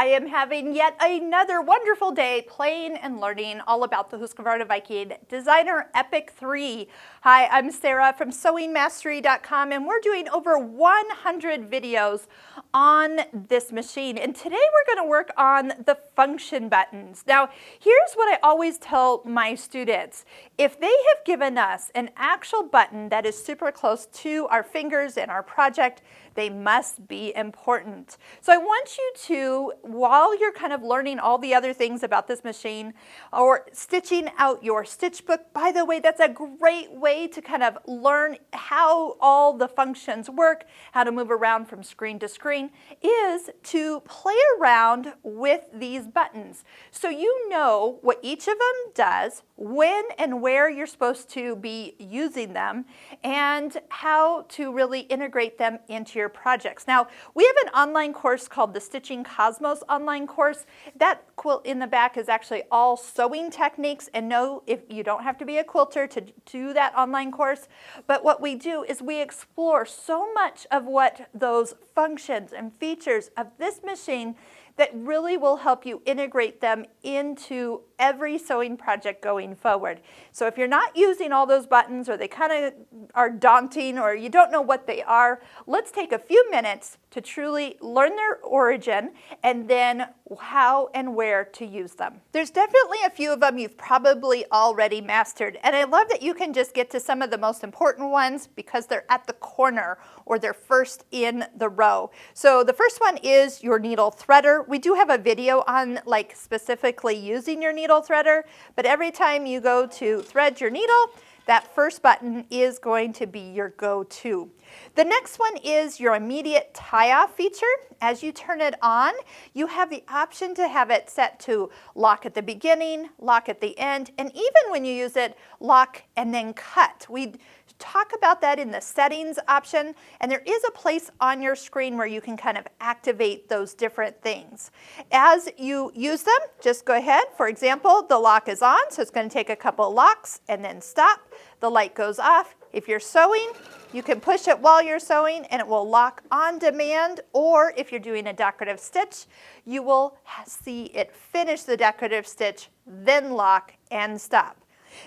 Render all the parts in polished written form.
I am having yet another wonderful day playing and learning all about the Husqvarna Viking Designer Epic 3. Hi, I'm Sarah from sewingmastery.com, and we're doing over 100 videos on this machine. And today we're going to work on the function buttons. Now, here's what I always tell my students. If they have given us an actual button that is super close to our fingers in our project, they must be important. So I want you to, while you're kind of learning all the other things about this machine or stitching out your stitch book, by the way, that's a great way to kind of learn how all the functions work, how to move around from screen to screen, is to play around with these buttons. So you know what each of them does, when and where you're supposed to be using them, and how to really integrate them into your projects. Now, we have an online course called the Stitching Cosmos online course. That quilt in the back is actually all sewing techniques, and no, if you don't have to be a quilter to do that online course, but what we do is we explore so much of what those functions and features of this machine that really will help you integrate them into every sewing project going forward. So if you're not using all those buttons, or they kind of are daunting, or you don't know what they are, let's take a few minutes to truly learn their origin and then how and where to use them. There's definitely a few of them you've probably already mastered, and I love that you can just get to some of the most important ones because they're at the corner or they're first in the row. So the first one is your needle threader. We do have a video on like specifically using your needle threader, but every time you go to thread your needle, that first button is going to be your go-to. The next one is your immediate tie-off feature. As you turn it on, you have the option to have it set to lock at the beginning, lock at the end, and even when you use it, lock and then cut. We talk about that in the settings option, and there is a place on your screen where you can kind of activate those different things. As you use them, just go ahead. For example, the lock is on, so it's going to take a couple locks and then stop. The light goes off. If you're sewing, you can push it while you're sewing and it will lock on demand, or if you're doing a decorative stitch, you will see it finish the decorative stitch, then lock and stop.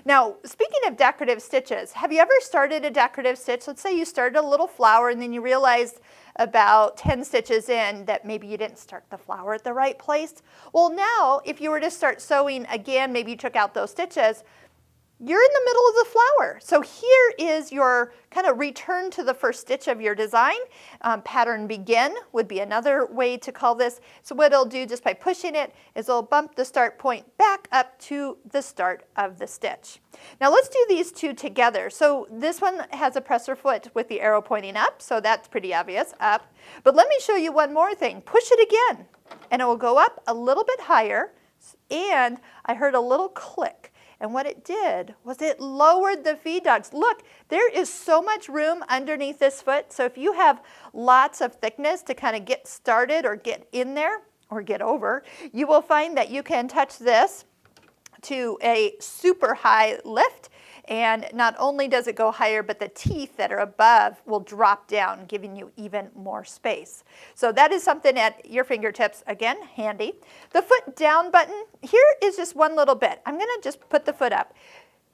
Now, speaking of decorative stitches, have you ever started a decorative stitch? Let's say you started a little flower and then you realized about 10 stitches in that maybe you didn't start the flower at the right place. Well, now, if you were to start sewing again, maybe you took out those stitches, you're in the middle of the flower. So here is your kind of return to the first stitch of your design. Pattern begin would be another way to call this. So what it'll do just by pushing it is it'll bump the start point back up to the start of the stitch. Now let's do these two together. So this one has a presser foot with the arrow pointing up, so that's pretty obvious, up. But let me show you one more thing. Push it again, and it will go up a little bit higher, and I heard a little click. And what it did was it lowered the feed dogs. Look, there is so much room underneath this foot. So if you have lots of thickness to kind of get started or get in there or get over, you will find that you can touch this to a super high lift. And not only does it go higher, but the teeth that are above will drop down, giving you even more space. So that is something at your fingertips, again, handy. The foot down button, here is just one little bit. I'm gonna just put the foot up.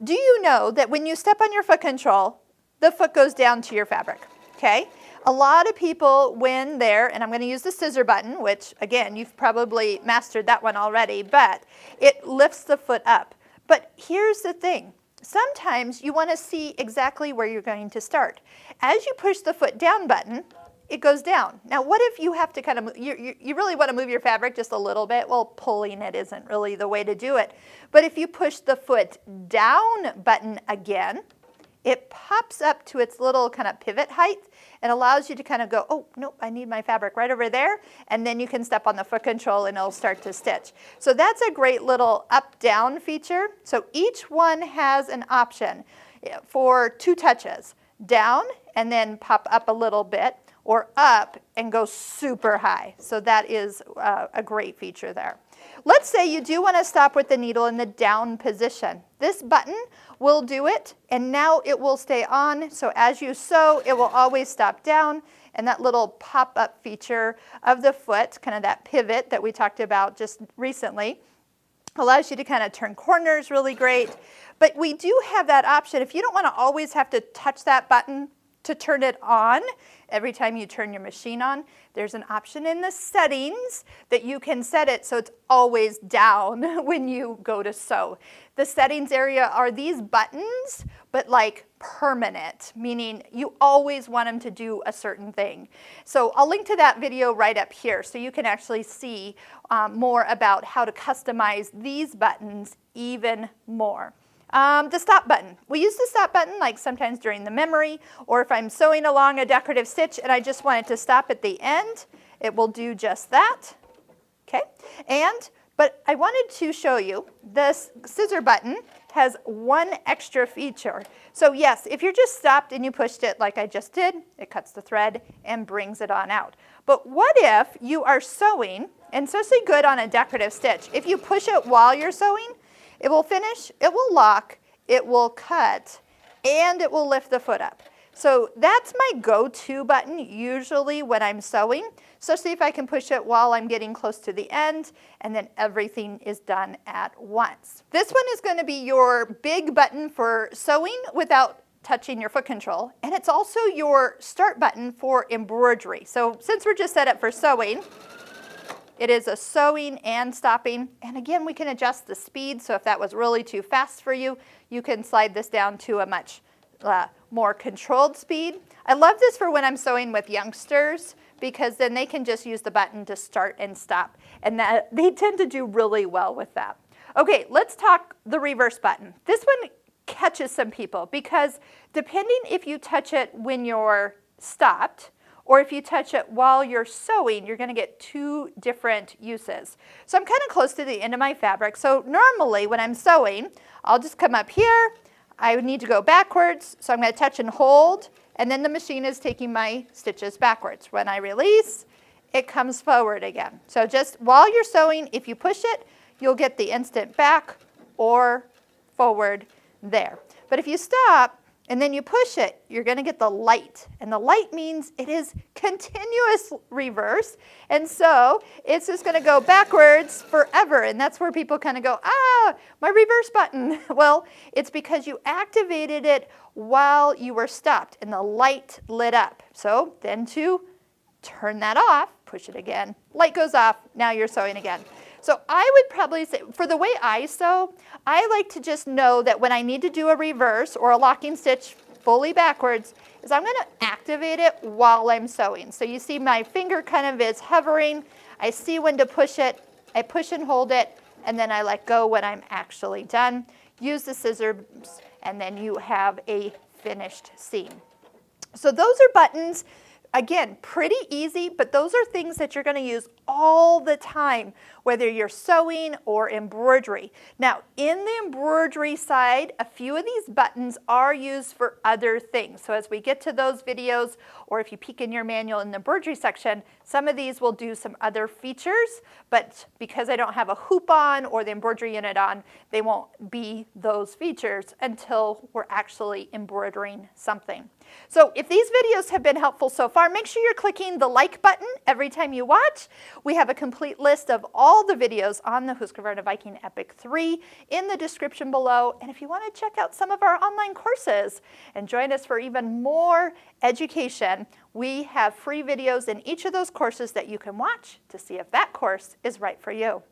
Do you know that when you step on your foot control, the foot goes down to your fabric, okay? A lot of people, when they're, and I'm gonna use the scissor button, which again, you've probably mastered that one already, but it lifts the foot up. But here's the thing. Sometimes you want to see exactly where you're going to start. As you push the foot down button, it goes down. Now, what if you have to kind of, you really want to move your fabric just a little bit? Well, pulling it isn't really the way to do it. But if you push the foot down button again, it pops up to its little kind of pivot height and allows you to kind of go, oh, nope, I need my fabric right over there. And then you can step on the foot control and it'll start to stitch. So that's a great little up-down feature. So each one has an option for 2 touches, down and then pop up a little bit, or up and go super high. So that is a great feature there. Let's say you do want to stop with the needle in the down position. This button will do it, and now it will stay on. So as you sew, it will always stop down, and that little pop-up feature of the foot, kind of that pivot that we talked about just recently, allows you to kind of turn corners really great. But we do have that option. If you don't want to always have to touch that button to turn it on every time you turn your machine on, there's an option in the settings that you can set it so it's always down when you go to sew. The settings area are these buttons, but like permanent, meaning you always want them to do a certain thing. So I'll link to that video right up here so you can actually see more about how to customize these buttons even more. The stop button. We use the stop button like sometimes during the memory, or if I'm sewing along a decorative stitch and I just want it to stop at the end, it will do just that. Okay, but I wanted to show you this scissor button has one extra feature. So yes, if you're just stopped and you pushed it like I just did, it cuts the thread and brings it on out. But what if you are sewing, and especially good on a decorative stitch, if you push it while you're sewing, it will finish, it will lock, it will cut, and it will lift the foot up. So that's my go-to button usually when I'm sewing, especially if I can push it while I'm getting close to the end, and then everything is done at once. This one is going to be your big button for sewing without touching your foot control, and it's also your start button for embroidery. So since we're just set up for sewing, it is a sewing and stopping, and again, we can adjust the speed, so if that was really too fast for you, you can slide this down to a much more controlled speed. I love this for when I'm sewing with youngsters, because then they can just use the button to start and stop, and that they tend to do really well with that. Okay, let's talk the reverse button. This one catches some people, because depending if you touch it when you're stopped, or if you touch it while you're sewing, you're going to get two different uses. So I'm kind of close to the end of my fabric. So normally when I'm sewing, I'll just come up here. I would need to go backwards. So I'm going to touch and hold. And then the machine is taking my stitches backwards. When I release, it comes forward again. So just while you're sewing, if you push it, you'll get the instant back or forward there. But if you stop, and then you push it, you're going to get the light. And the light means it is continuous reverse. And so it's just going to go backwards forever. And that's where people kind of go, ah, my reverse button. Well, it's because you activated it while you were stopped and the light lit up. So then to turn that off, push it again, light goes off, now you're sewing again. So I would probably say, for the way I sew, I like to just know that when I need to do a reverse or a locking stitch fully backwards, is I'm going to activate it while I'm sewing. So you see my finger kind of is hovering. I see when to push it. I push and hold it, and then I let go when I'm actually done. Use the scissors, and then you have a finished seam. So those are buttons. Again, pretty easy, but those are things that you're going to use all the time, whether you're sewing or embroidery. Now, in the embroidery side, a few of these buttons are used for other things. So as we get to those videos, or if you peek in your manual in the embroidery section, some of these will do some other features, but because I don't have a hoop on or the embroidery unit on, they won't be those features until we're actually embroidering something. So if these videos have been helpful so far, make sure you're clicking the like button every time you watch. We have a complete list of all the videos on the Husqvarna Viking Epic 3 in the description below. And if you want to check out some of our online courses and join us for even more education, we have free videos in each of those courses that you can watch to see if that course is right for you.